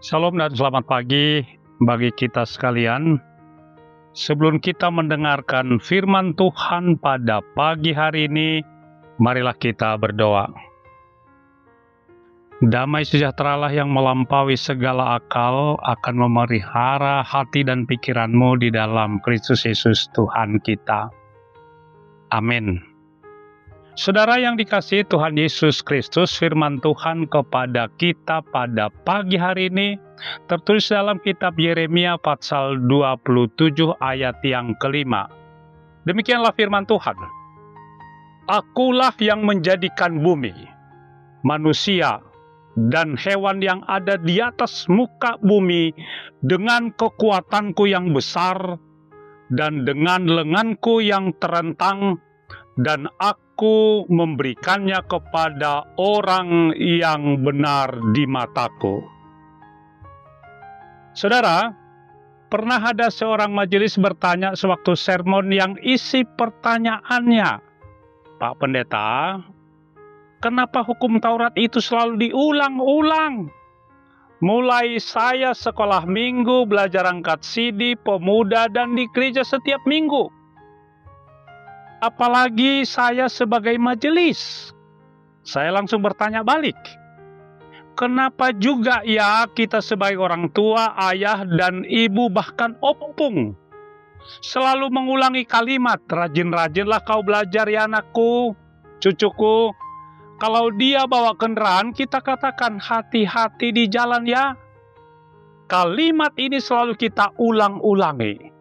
Shalom dan selamat pagi bagi kita sekalian. Sebelum kita mendengarkan firman Tuhan pada pagi hari ini, marilah kita berdoa. Damai sejahteralah yang melampaui segala akal akan memelihara hati dan pikiranmu di dalam Kristus Yesus Tuhan kita. Amin. Saudara yang dikasihi Tuhan Yesus Kristus, firman Tuhan kepada kita pada pagi hari ini tertulis dalam kitab Yeremia pasal 27 ayat yang kelima. Demikianlah firman Tuhan. Akulah yang menjadikan bumi, manusia, dan hewan yang ada di atas muka bumi dengan kekuatanku yang besar dan dengan lenganku yang terentang, dan aku memberikannya kepada orang yang benar di mataku. Saudara, pernah ada seorang majelis bertanya sewaktu sermon yang isi pertanyaannya, Pak Pendeta, kenapa hukum Taurat itu selalu diulang-ulang? Mulai saya sekolah minggu, belajar angkat sidi, pemuda, dan di gereja setiap minggu. Apalagi saya sebagai majelis. Saya langsung bertanya balik. Kenapa juga ya kita sebagai orang tua, ayah, dan ibu, bahkan opung, selalu mengulangi kalimat, rajin-rajinlah kau belajar ya anakku, cucuku. Kalau dia bawa kendaraan, kita katakan hati-hati di jalan ya. Kalimat ini selalu kita ulang-ulangi.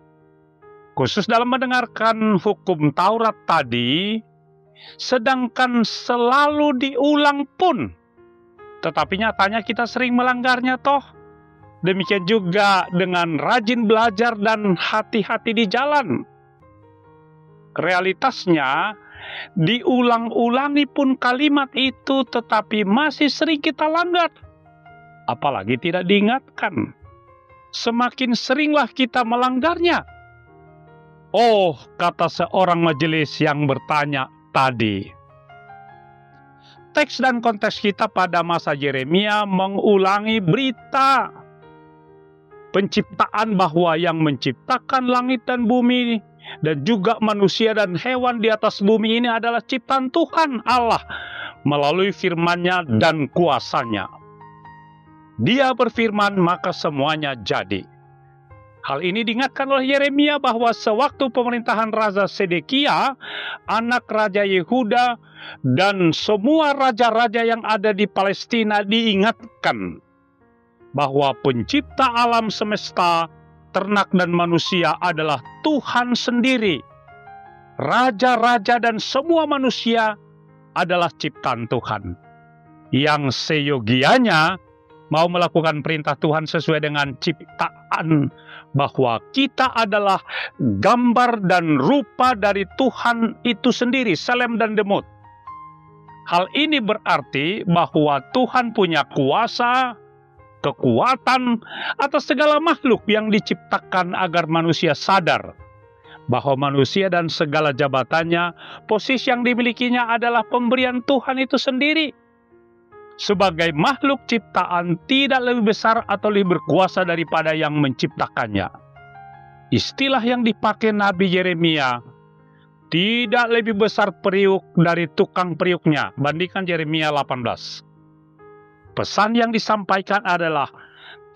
Khusus dalam mendengarkan hukum Taurat tadi, sedangkan selalu diulang pun, tetapi nyatanya kita sering melanggarnya toh. Demikian juga dengan rajin belajar dan hati-hati di jalan. Realitasnya, diulang-ulangi pun kalimat itu tetapi masih sering kita langgar. Apalagi tidak diingatkan. Semakin seringlah kita melanggarnya. Oh, kata seorang majelis yang bertanya tadi. Teks dan konteks kita pada masa Yeremia mengulangi berita penciptaan bahwa yang menciptakan langit dan bumi dan juga manusia dan hewan di atas bumi ini adalah ciptaan Tuhan Allah melalui firman-Nya dan kuasa-Nya. Dia berfirman maka semuanya jadi. Hal ini diingatkan oleh Yeremia bahwa sewaktu pemerintahan Raja Sedekia, anak Raja Yehuda, dan semua raja-raja yang ada di Palestina diingatkan bahwa pencipta alam semesta, ternak dan manusia adalah Tuhan sendiri. Raja-raja dan semua manusia adalah ciptaan Tuhan. Yang seyogianya mau melakukan perintah Tuhan sesuai dengan ciptaan, bahwa kita adalah gambar dan rupa dari Tuhan itu sendiri, Selem dan Demut. Hal ini berarti bahwa Tuhan punya kuasa, kekuatan atas segala makhluk yang diciptakan agar manusia sadar bahwa manusia dan segala jabatannya, posisi yang dimilikinya adalah pemberian Tuhan itu sendiri. Sebagai makhluk ciptaan tidak lebih besar atau lebih berkuasa daripada yang menciptakannya. Istilah yang dipakai Nabi Yeremia, tidak lebih besar periuk dari tukang periuknya. Bandingkan Yeremia 18. Pesan yang disampaikan adalah,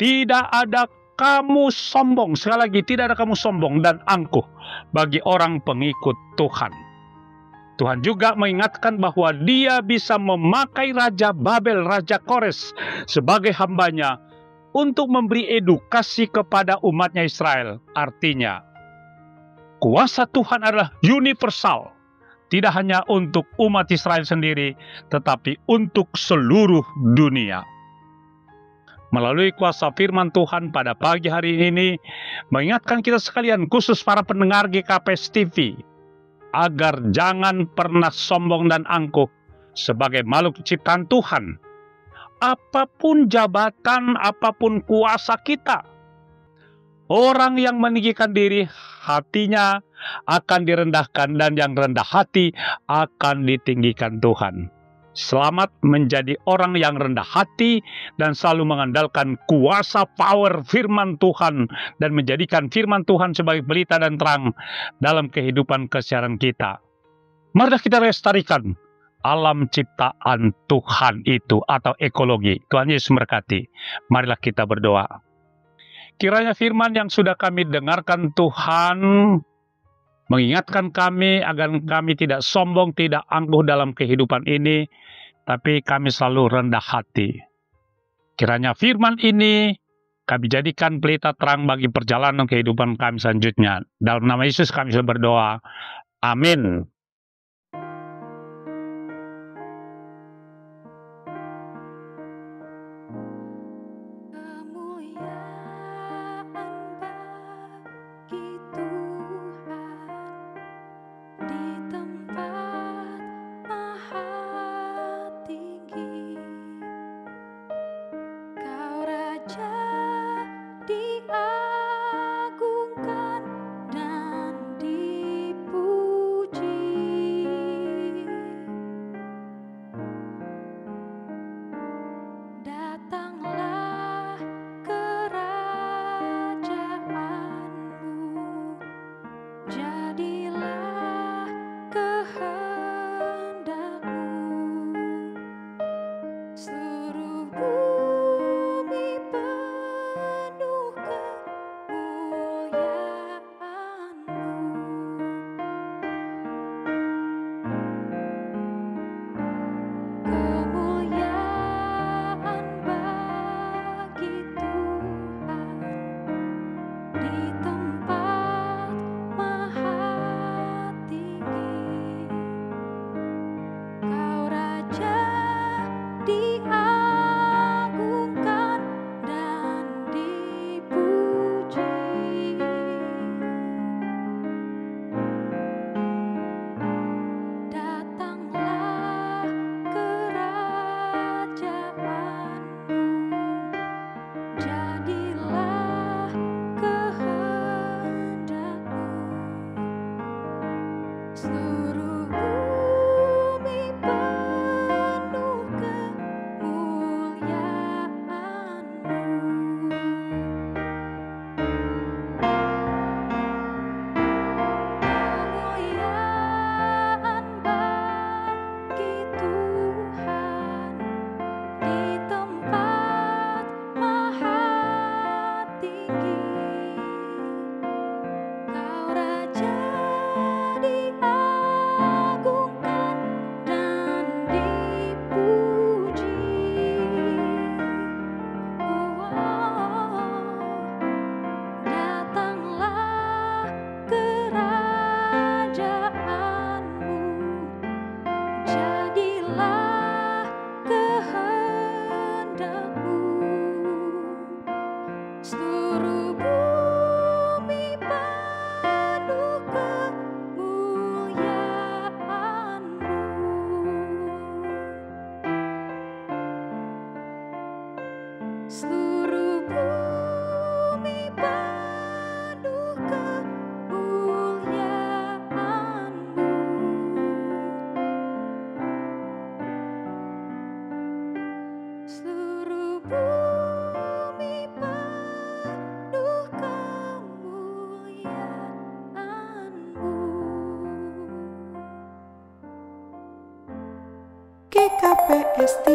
tidak ada kamu sombong. Sekali lagi, tidak ada kamu sombong dan angkuh bagi orang pengikut Tuhan. Tuhan juga mengingatkan bahwa Dia bisa memakai Raja Babel, Raja Kores sebagai hambanya untuk memberi edukasi kepada umatnya Israel. Artinya, kuasa Tuhan adalah universal. Tidak hanya untuk umat Israel sendiri, tetapi untuk seluruh dunia. Melalui kuasa firman Tuhan pada pagi hari ini, mengingatkan kita sekalian, khusus para pendengar GKPS TV, agar jangan pernah sombong dan angkuh sebagai makhluk ciptaan Tuhan. Apapun jabatan, apapun kuasa kita, orang yang meninggikan diri, hatinya akan direndahkan, dan yang rendah hati akan ditinggikan Tuhan. Selamat menjadi orang yang rendah hati dan selalu mengandalkan kuasa power firman Tuhan dan menjadikan firman Tuhan sebagai pelita dan terang dalam kehidupan keseharian kita. Mari kita lestarikan alam ciptaan Tuhan itu atau ekologi. Tuhan Yesus memberkati. Marilah kita berdoa. Kiranya firman yang sudah kami dengarkan Tuhan mengingatkan kami agar kami tidak sombong, tidak angkuh dalam kehidupan ini, tapi kami selalu rendah hati. Kiranya firman ini kami jadikan pelita terang bagi perjalanan kehidupan kami selanjutnya. Dalam nama Yesus kami sudah berdoa. Amin. GKPS